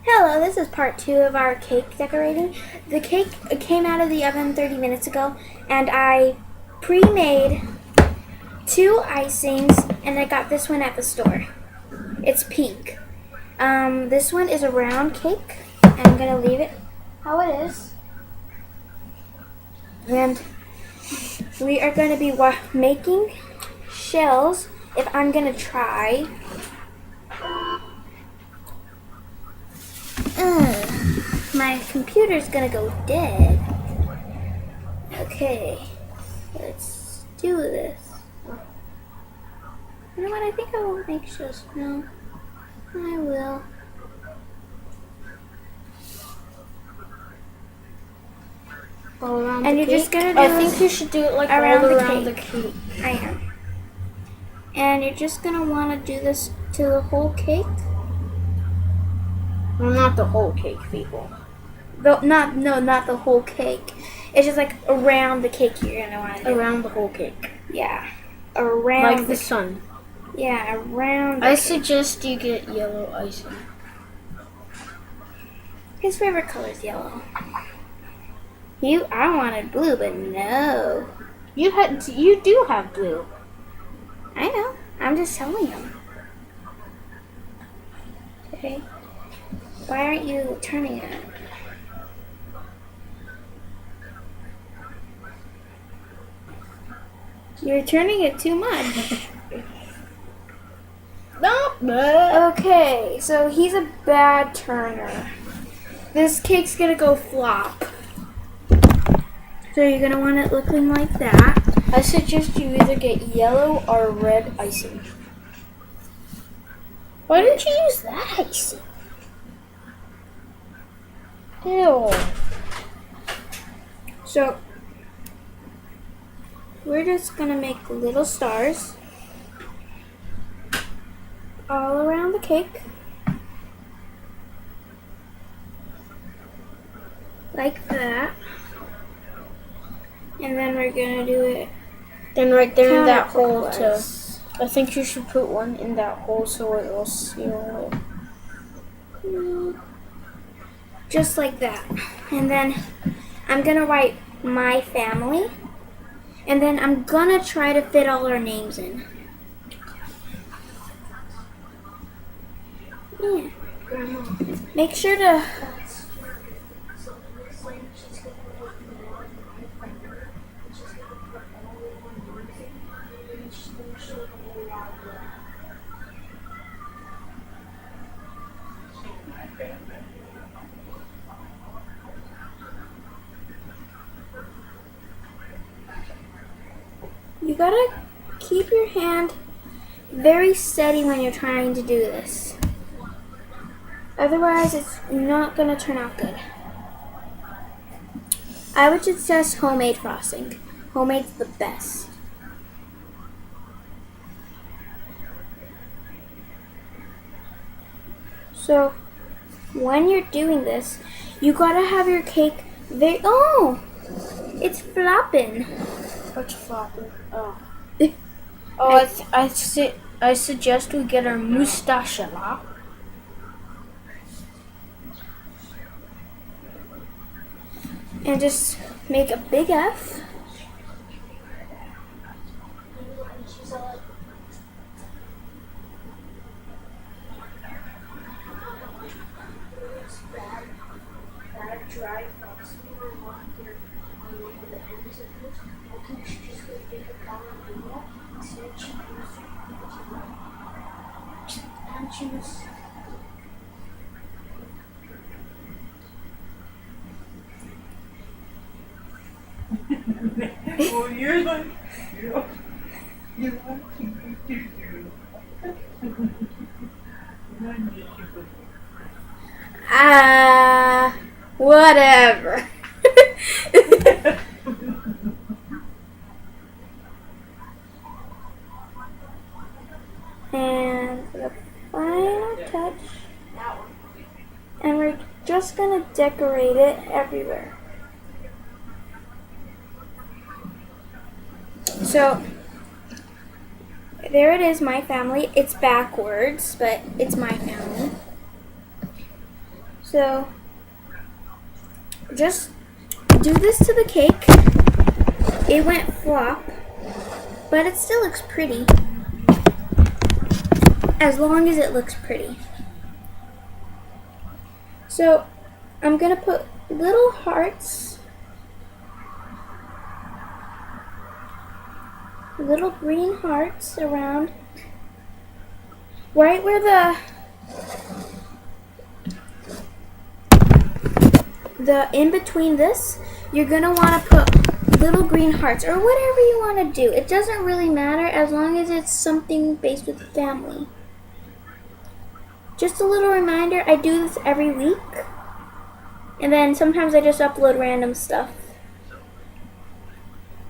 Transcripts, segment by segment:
Hello, this is part 2 of our cake decorating. The cake came out of the oven 30 minutes ago, and I pre-made 2 icings, and I got this one at the store. It's pink. This one is a round cake. I'm going to leave it how it is. And we are going to be making shells if I'm going to try. My computer's gonna go dead. Okay, let's do this. You know what? I think I won't make shells. No, I will. All around And the you're cake? just gonna do I think you should do it like around all the around cake. the cake. I am. And you're just gonna want to do this to the whole cake. Well, not the whole cake, people. Not the whole cake. It's just like around the cake you're gonna want to do. Around the whole cake. Yeah, around Like the sun. Yeah, around. I suggest you get yellow icing. His favorite color is yellow. I wanted blue, but no. You do have blue. I know. I'm just telling him. Okay. Why aren't you turning it? You're turning it too much. Okay, so he's a bad turner. This cake's gonna go flop. So you're gonna want it looking like that. I suggest you either get yellow or red icing. Why didn't you use that icing? Ew. So we're just gonna make little stars all around the cake. Like that. And then we're gonna do it Then right there in that hole counterclockwise. I think you should put one in that hole so it will seal it. Just like that. And then I'm gonna write my family. And then I'm gonna try to fit all our names in. Yeah. Make sure to you gotta keep your hand very steady when you're trying to do this. Otherwise, it's not gonna turn out good. I would suggest homemade frosting. Homemade's the best. So, when you're doing this, you gotta have your cake it's flopping. What's flopping? Oh. I suggest we get our mustachella. And just make a big F. Well, you're like, Whatever. And for the final touch, and we're just gonna decorate it everywhere. So there it is, my family. It's backwards, but it's my family. So just do this to the cake. It went flop, but it still looks pretty. As long as it looks pretty. So I'm gonna put little hearts, little green hearts around right where the in between this. You're gonna want to put little green hearts or whatever you want to do. It doesn't really matter as long as it's something based with family. Just a little reminder, I do this every week. And then sometimes I just upload random stuff.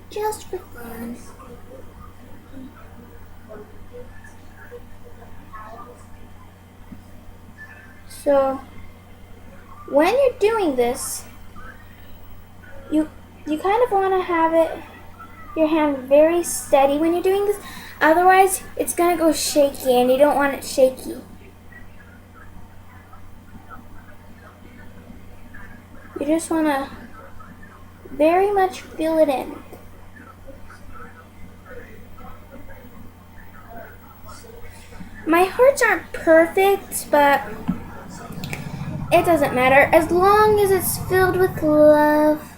Just for fun. So, when you're doing this, you kind of want to have your hand very steady when you're doing this. Otherwise, it's going to go shaky and you don't want it shaky. You just want to very much feel it in. My hearts aren't perfect, but it doesn't matter as long as it's filled with love.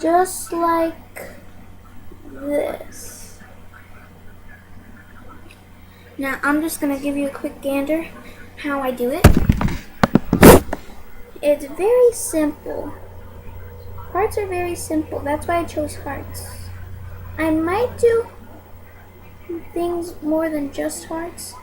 Just like this. Now I'm just going to give you a quick gander how I do it. It's very simple. Hearts are very simple. That's why I chose hearts. I might do things more than just hearts.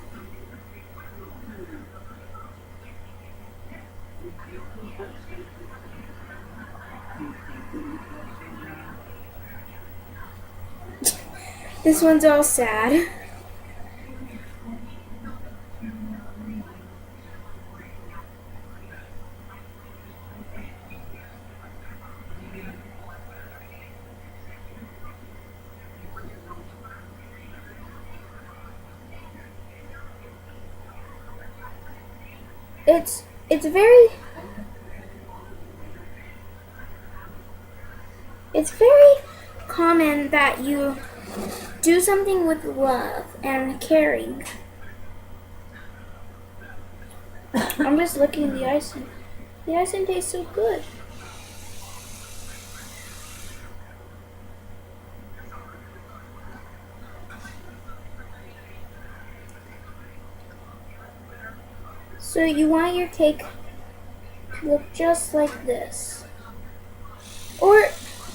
This one's all sad. It's very common that you do something with love and caring. I'm just licking the icing. The icing tastes so good. So you want your cake to look just like this. Or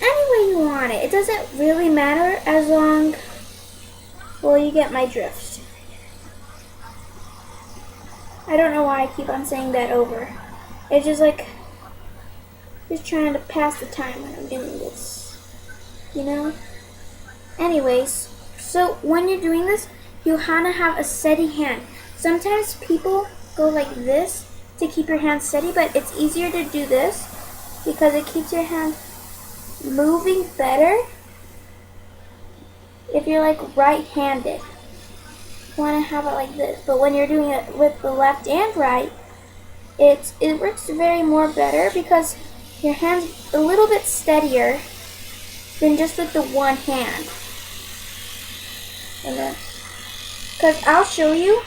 any way you want it. It doesn't really matter as long, well, you get my drift. I don't know why I keep on saying that over. It's just like, just trying to pass the time when I'm doing this. You know? Anyways, so when you're doing this, you want to have a steady hand. Sometimes people go like this to keep your hand steady, but it's easier to do this because it keeps your hand moving better if you're like right-handed. You want to have it like this, but when you're doing it with the left and right, it works very more better because your hand's a little bit steadier than just with the one hand. And then, because I'll show you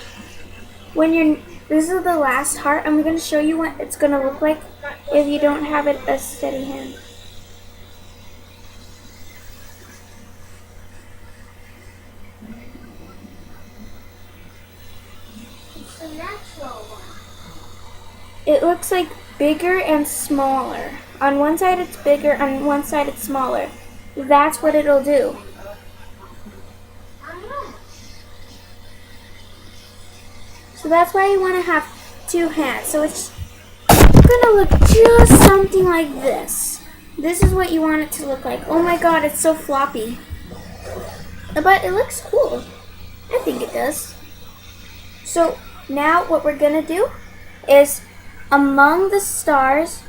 when you're, this is the last heart, I'm going to show you what it's going to look like if you don't have it a steady hand. It looks like bigger and smaller. On one side it's bigger, on one side it's smaller. That's what it'll do. So that's why you want to have two hands. So it's gonna look just something like this. This is what you want it to look like. Oh my god, it's so floppy. But it looks cool. I think it does. So now what we're gonna do is among the stars,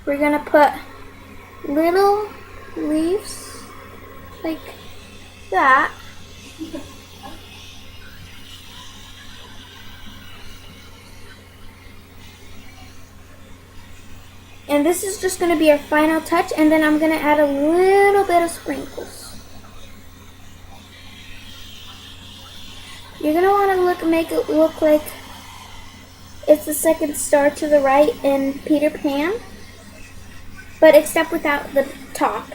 we're gonna put little leaves like that. And this is just going to be our final touch, and then I'm going to add a little bit of sprinkles. You're going to want to make it look like it's the second star to the right in Peter Pan, but except without the top.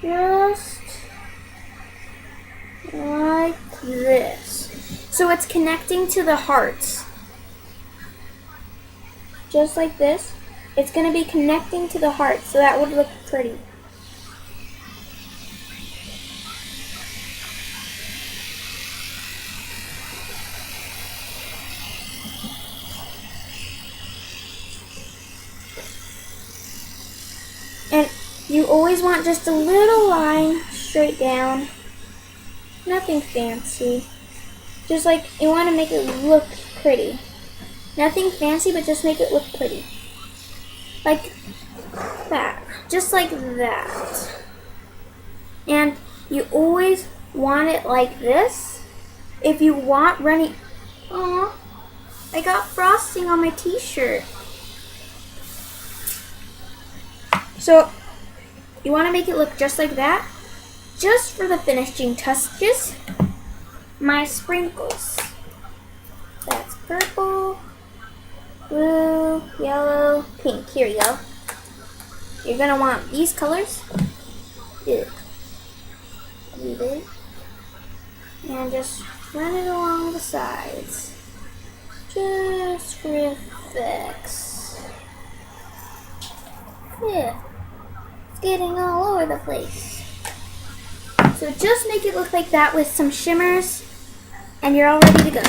Just like this. So it's connecting to the hearts. Just like this. It's going to be connecting to the heart, so that would look pretty. And you always want just a little line straight down. Nothing fancy. Just like you want to make it look pretty. Nothing fancy, but just make it look pretty. Like that. Just like that. And you always want it like this. If you want runny... Aw, I got frosting on my t-shirt. So, you want to make it look just like that. Just for the finishing touches, my sprinkles. That's purple, blue, yellow, pink. Here you go. You're going to want these colors. Ew. Leave it. And just run it along the sides. Just for effects. Yeah. It's getting all over the place. So just make it look like that with some shimmers, and you're all ready to go.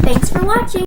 Thanks for watching.